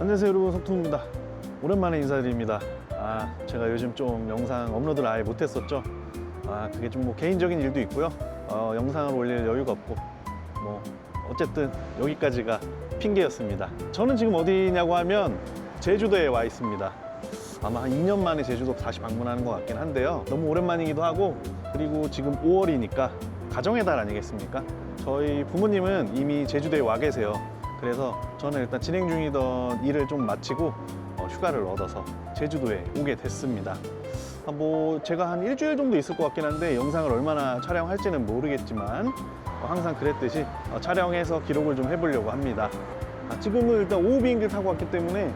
안녕하세요 여러분, 석ทุ่입니다. 오랜만에 인사드립니다. 제가 요즘 좀 영상 업로드를 아예 못했었죠. 그게 좀 뭐 개인적인 일도 있고요. 영상을 올릴 여유가 없고 뭐 어쨌든 여기까지가 핑계였습니다. 저는 지금 어디냐고 하면 제주도에 와 있습니다. 아마 한 2년 만에 제주도 다시 방문하는 것 같긴 한데요. 너무 오랜만이기도 하고, 그리고 지금 5월이니까 가정의 달 아니겠습니까? 저희 부모님은 이미 제주도에 와 계세요. 그래서 저는 일단 진행 중이던 일을 좀 마치고 휴가를 얻어서 제주도에 오게 됐습니다. 뭐 제가 한 일주일 정도 있을 것 같긴 한데 영상을 얼마나 촬영할지는 모르겠지만 항상 그랬듯이 촬영해서 기록을 좀 해보려고 합니다. 지금은 일단 오후 비행기를 타고 왔기 때문에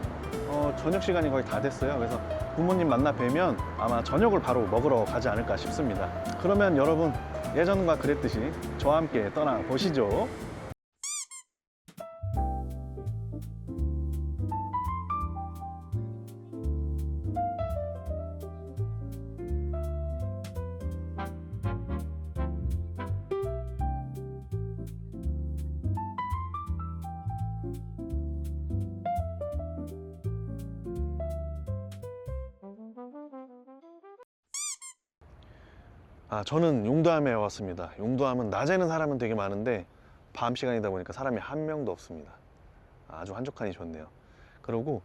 저녁 시간이 거의 다 됐어요. 그래서 부모님 만나 뵈면 아마 저녁을 바로 먹으러 가지 않을까 싶습니다. 그러면 여러분, 예전과 그랬듯이 저와 함께 떠나보시죠. 저는 용두암에 왔습니다. 용두암은 낮에는 사람은 되게 많은데 밤 시간이다 보니까 사람이 한 명도 없습니다. 아주 한적하니 좋네요. 그리고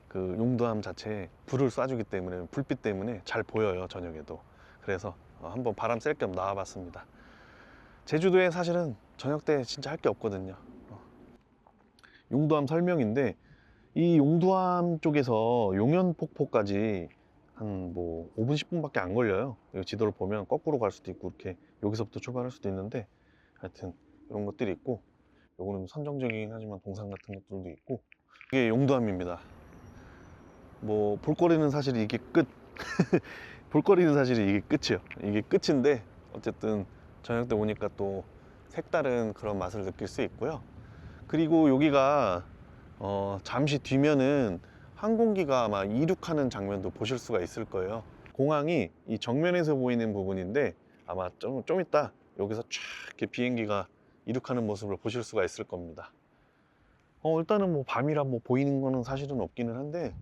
그 용두암 자체에 불을 쏴주기 때문에, 불빛 때문에 잘 보여요, 저녁에도. 그래서 한번 바람 쐴 겸 나와봤습니다. 제주도에 사실은 저녁 때 진짜 할 게 없거든요. 용두암 설명인데, 이 용두암 쪽에서 용연폭포까지 한 뭐 5분 10분밖에 안 걸려요. 여기 지도를 보면 거꾸로 갈 수도 있고 이렇게 여기서부터 출발할 수도 있는데, 하여튼 이런 것들이 있고, 요거는 선정적이긴 하지만 동상 같은 것들도 있고, 이게 용두암입니다. 뭐 볼거리는 사실 이게 끝. 볼거리는 사실 이게 끝이요. 이게 끝인데 어쨌든 저녁 때 오니까 또 색다른 그런 맛을 느낄 수 있고요. 그리고 여기가 잠시 뒤면은 항공기가 아마 이륙하는 장면도 보실 수가 있을 거예요. 공항이 이 정면에서 보이는 부분인데 아마 좀 이따 여기서 쫙 이렇게 비행기가 이륙하는 모습을 보실 수가 있을 겁니다. 일단은 뭐 밤이라 뭐 보이는 거는 사실은 없기는 한데,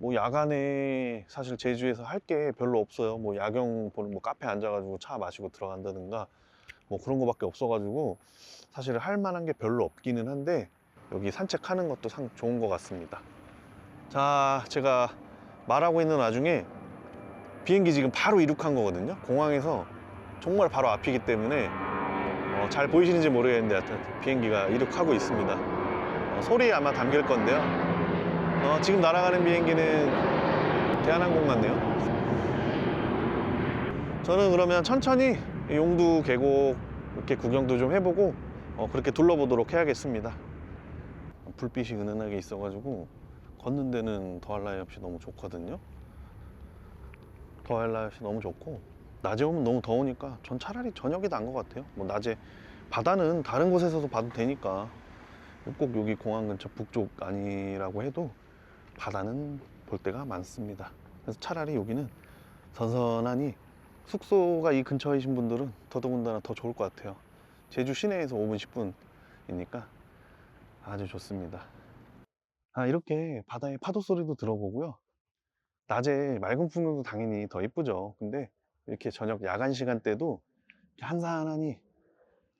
뭐 야간에 사실 제주에서 할 게 별로 없어요. 뭐 야경 보는, 뭐 카페 앉아가지고 차 마시고 들어간다든가 뭐 그런 거밖에 없어가지고 사실 할 만한 게 별로 없기는 한데, 여기 산책하는 것도 상 좋은 것 같습니다. 자, 제가 말하고 있는 와중에 비행기 지금 바로 이륙한 거거든요. 공항에서 정말 바로 앞이기 때문에 잘 보이시는지 모르겠는데 하여튼 비행기가 이륙하고 있습니다. 소리에 아마 담길 건데요. 지금 날아가는 비행기는 대한항공 같네요. 저는 그러면 천천히 용두 계곡 이렇게 구경도 좀 해보고 그렇게 둘러보도록 해야겠습니다. 불빛이 은은하게 있어가지고 걷는 데는 더할 나위 없이 너무 좋거든요. 더할 나위 없이 너무 좋고, 낮에 오면 너무 더우니까 전 차라리 저녁이 나은 것 같아요. 뭐 낮에 바다는 다른 곳에서도 봐도 되니까, 꼭 여기 공항 근처 북쪽 아니라고 해도 바다는 볼 데가 많습니다. 그래서 차라리 여기는 선선하니 숙소가 이 근처이신 분들은 더더군다나 더 좋을 것 같아요. 제주 시내에서 5분 10분이니까 아주 좋습니다. 이렇게 바다의 파도 소리도 들어보고요. 낮에 맑은 풍경도 당연히 더 이쁘죠. 근데 이렇게 저녁 야간 시간대도 한산하니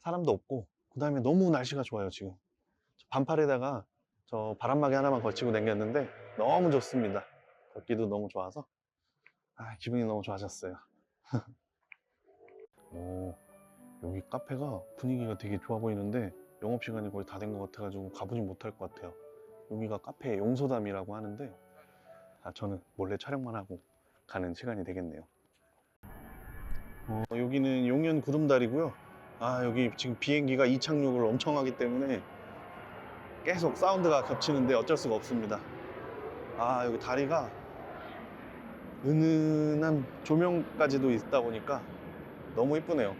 사람도 없고, 그 다음에 너무 날씨가 좋아요. 지금 반팔에다가 저 바람막이 하나만 걸치고 다녔는데 너무 좋습니다. 걷기도 너무 좋아서 기분이 너무 좋아졌어요. 여기 카페가 분위기가 되게 좋아 보이는데 영업시간이 거의 다 된 것 같아가지고 가보지 못할 것 같아요. 여기가 카페 용소담이라고 하는데, 저는 몰래 촬영만 하고 가는 시간이 되겠네요. 여기는 용연 구름다리고요. 여기 지금 비행기가 이착륙을 엄청 하기 때문에 계속 사운드가 겹치는데 어쩔 수가 없습니다. 여기 다리가 은은한 조명까지도 있다 보니까 너무 이쁘네요.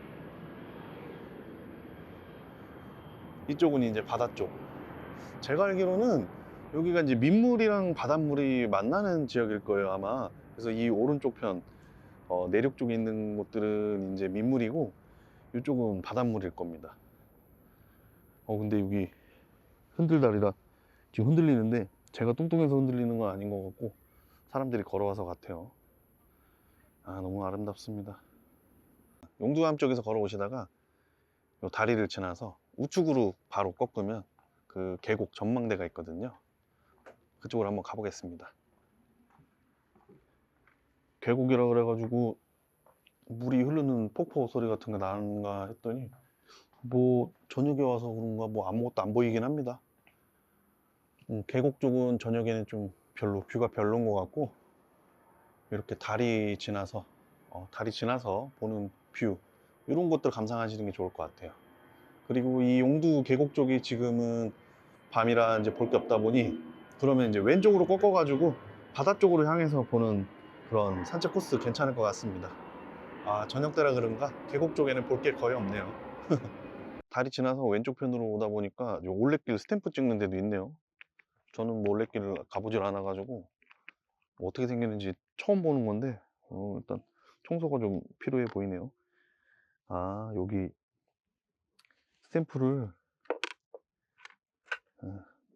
이쪽은 이제 바다 쪽. 제가 알기로는 여기가 이제 민물이랑 바닷물이 만나는 지역일 거예요, 아마. 그래서 이 오른쪽 편, 내륙 쪽에 있는 곳들은 이제 민물이고, 이쪽은 바닷물일 겁니다. 근데 여기 흔들다리라 지금 흔들리는데 제가 뚱뚱해서 흔들리는 건 아닌 것 같고 사람들이 걸어와서 같아요. 아, 너무 아름답습니다. 용두암 쪽에서 걸어오시다가 요 다리를 지나서 우측으로 바로 꺾으면 그 계곡 전망대가 있거든요. 그쪽으로 한번 가보겠습니다. 계곡이라 그래가지고 물이 흐르는 폭포 소리 같은 거 나는가 했더니 뭐 저녁에 와서 그런가 뭐 아무것도 안 보이긴 합니다. 계곡 쪽은 저녁에는 좀 별로 뷰가 별로인 것 같고 이렇게 다리 지나서 보는 뷰 이런 것들 감상하시는 게 좋을 것 같아요. 그리고 이 용두 계곡 쪽이 지금은 밤이라 이제 볼 게 없다 보니 그러면 이제 왼쪽으로 꺾어가지고 바다 쪽으로 향해서 보는 그런 산책 코스 괜찮을 것 같습니다. 아, 저녁 때라 그런가 계곡 쪽에는 볼 게 거의 없네요. 다리 지나서 왼쪽 편으로 오다 보니까 요 올레길 스탬프 찍는 데도 있네요. 저는 뭐 올레길을 가보질 않아 가지고 어떻게 생겼는지 처음 보는 건데 일단 청소가 좀 필요해 보이네요. 아, 여기 스탬프를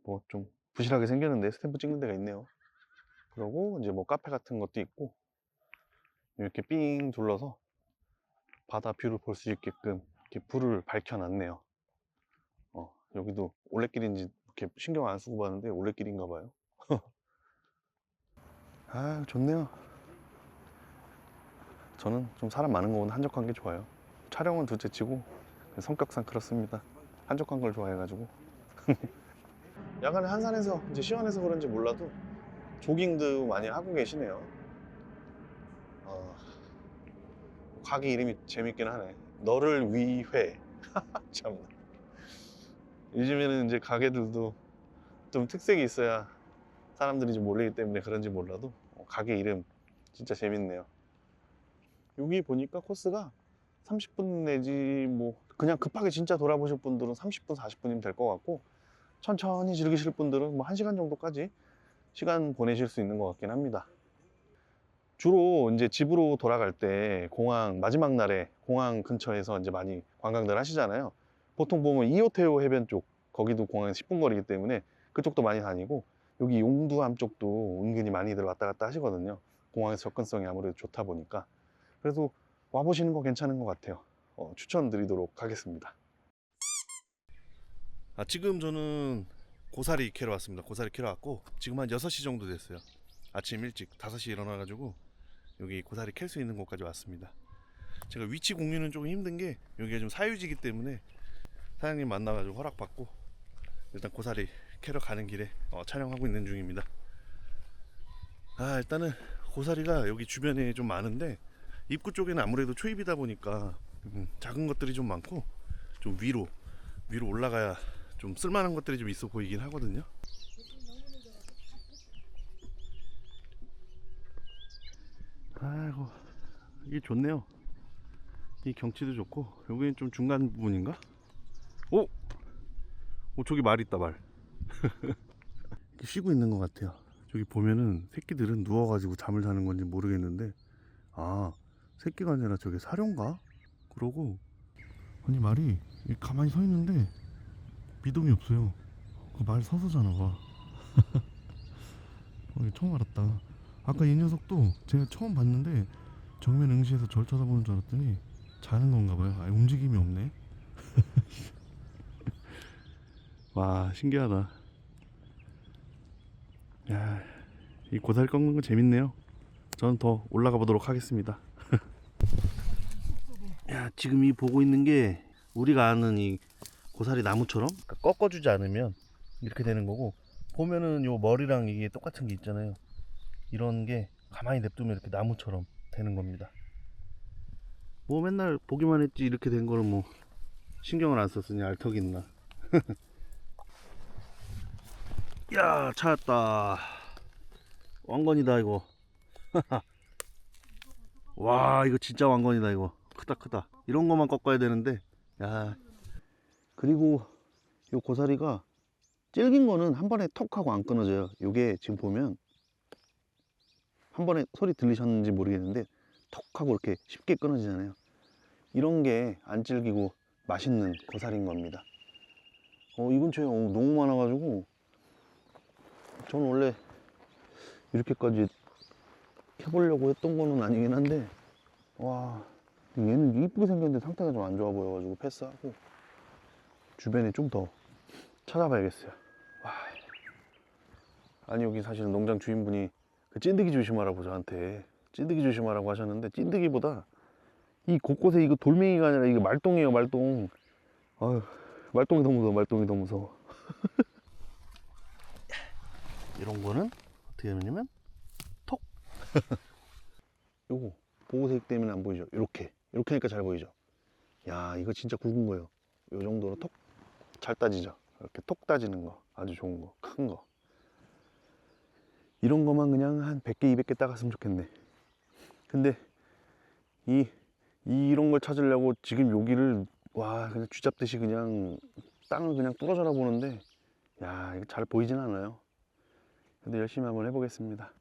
뭐 좀 부실하게 생겼는데 스탬프 찍는 데가 있네요. 그리고 이제 뭐 카페 같은 것도 있고 이렇게 삥 둘러서 바다 뷰를 볼 수 있게끔 이렇게 불을 밝혀놨네요. 여기도 올레길인지 이렇게 신경 안 쓰고 봤는데 올레길인가 봐요. 아, 좋네요. 저는 좀 사람 많은 곳은 한적한 게 좋아요. 촬영은 둘째치고 성격상 그렇습니다. 한적한 걸 좋아해가지고. 야간에 한산해서 이제 시원해서 그런지 몰라도 조깅도 많이 하고 계시네요. 가게 이름이 재밌긴 하네. 너를 위해. 참. 요즘에는 이제 가게들도 좀 특색이 있어야 사람들이 좀 몰리기 때문에 그런지 몰라도 가게 이름 진짜 재밌네요. 여기 보니까 코스가 30분 내지 뭐 그냥 급하게 진짜 돌아보실 분들은 30분 40분이면 될 것 같고 천천히 즐기실 분들은 뭐 1시간 정도까지 시간 보내실 수 있는 것 같긴 합니다. 주로 이제 집으로 돌아갈 때 공항 마지막 날에 공항 근처에서 이제 많이 관광들 하시잖아요. 보통 보면 이호테오 해변 쪽 거기도 공항에서 10분 거리기 때문에 그쪽도 많이 다니고 여기 용두암 쪽도 은근히 많이들 왔다 갔다 하시거든요. 공항에서 접근성이 아무래도 좋다 보니까 그래서 와보시는 거 괜찮은 것 같아요. 추천드리도록 하겠습니다. 지금 저는 고사리 캐러 왔습니다. 고사리 캐러 왔고 지금 한 6시 정도 됐어요. 아침 일찍 5시에 일어나가지고 여기 고사리 캘 수 있는 곳까지 왔습니다. 제가 위치 공유는 조금 힘든 게 여기가 좀 사유지기 때문에 사장님 만나가지고 허락받고 일단 고사리 캐러 가는 길에 촬영하고 있는 중입니다. 일단은 고사리가 여기 주변에 좀 많은데 입구 쪽에는 아무래도 초입이다 보니까 작은 것들이 좀 많고 좀 위로 올라가야 좀 쓸만한 것들이 좀 있어 보이긴 하거든요. 아이고, 이게 좋네요. 이 경치도 좋고 여기는 좀 중간 부분인가? 오! 저기 말 있다, 말. 쉬고 있는 것 같아요. 저기 보면은 새끼들은 누워가지고 잠을 자는 건지 모르겠는데 새끼가 아니라 저게 사료인가? 그러고 아니 말이 가만히 서 있는데 미동이 없어요. 그 말 서서 자나 봐. 처음 알았다. 아까 이 녀석도 제가 처음 봤는데 정면 응시해서 절 쳐다보는 줄 알았더니 자는 건가 봐요. 움직임이 없네. 와, 신기하다. 야, 이 고사리 꺾는 거 재밌네요. 저는 더 올라가 보도록 하겠습니다. 야, 지금 이 보고 있는 게 우리가 아는 이 고사리 나무처럼 꺾어주지 않으면 이렇게 되는 거고 보면은 요 머리랑 이게 똑같은 게 있잖아요. 이런 게 가만히 냅두면 이렇게 나무처럼 되는 겁니다. 뭐 맨날 보기만 했지 이렇게 된 거는 뭐 신경을 안 썼으니 알턱이 있나. 야, 찾았다. 왕건이다 이거. 와, 이거 진짜 왕건이다 이거. 크다. 이런 거만 꺾어야 되는데. 야, 그리고 요 고사리가 질긴 거는 한 번에 톡 하고 안 끊어져요. 요게 지금 보면 한 번에 소리 들리셨는지 모르겠는데 톡 하고 이렇게 쉽게 끊어지잖아요. 이런 게 안 질기고 맛있는 고사리인 겁니다. 이 근처에 너무 많아가지고 저는 원래 이렇게까지 해보려고 했던 거는 아니긴 한데, 와, 얘는 이쁘게 생겼는데 상태가 좀 안 좋아 보여가지고 패스하고 주변에 좀 더 찾아봐야겠어요. 와. 아니, 여기 사실은 농장 주인분이 그 찐득이 조심하라고 저한테 찐득이 조심하라고 하셨는데, 찐득이보다 이 곳곳에 이거 돌멩이가 아니라 이거 말똥이에요, 말똥. 아유, 말똥이 더 무서워, 말똥이 더 무서워. 이런 거는 어떻게 하냐면 톡. 요거 보호색 때문에 안 보이죠? 이렇게 하니까 잘 보이죠? 야, 이거 진짜 굵은 거예요. 요 정도로 톡 잘 따지죠? 이렇게 톡 따지는 거 아주 좋은 거, 큰 거. 이런 거만 그냥 한 100개 200개 따갔으면 좋겠네. 근데 이런 걸 찾으려고 지금 여기를 와 그냥 쥐잡듯이 그냥 땅을 그냥 뚫어져라 보는데, 야, 이거 잘 보이진 않아요. 근데 열심히 한번 해보겠습니다.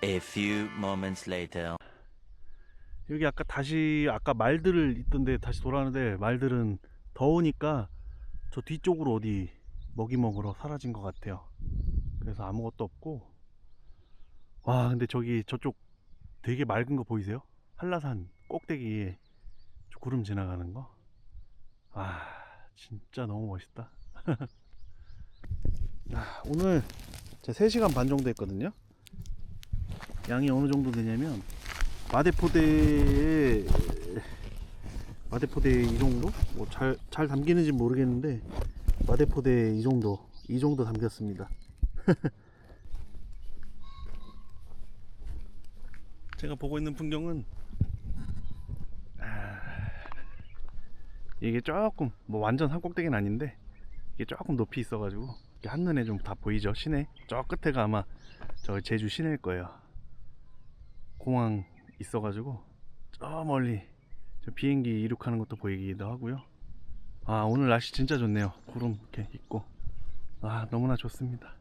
A few moments later. 여기 아까 말들 있던데 다시 돌아가는데, 말들은 더우니까 저 뒤쪽으로 어디 먹이 먹으러 사라진 것 같아요. 그래서 아무것도 없고, 와 근데 저쪽 되게 맑은 거 보이세요? 한라산 꼭대기에 저 구름 지나가는 거. 아 진짜 너무 멋있다. 오늘 제가 3시간 반 정도 했거든요. 양이 어느 정도 되냐면 마대포대에 이 정도? 뭐 잘 담기는지 모르겠는데 마대포대에 이 정도 담겼습니다. 제가 보고 있는 풍경은 이게 조금 뭐 완전 산꼭대기는 아닌데 이게 조금 높이 있어가지고 한눈에 좀 다 보이죠. 시내 저 끝에가 아마 저 제주 시내일 거예요. 공항 있어가지고 저 멀리 저 비행기 이륙하는 것도 보이기도 하고요. 아 오늘 날씨 진짜 좋네요. 구름 이렇게 있고 아 너무나 좋습니다.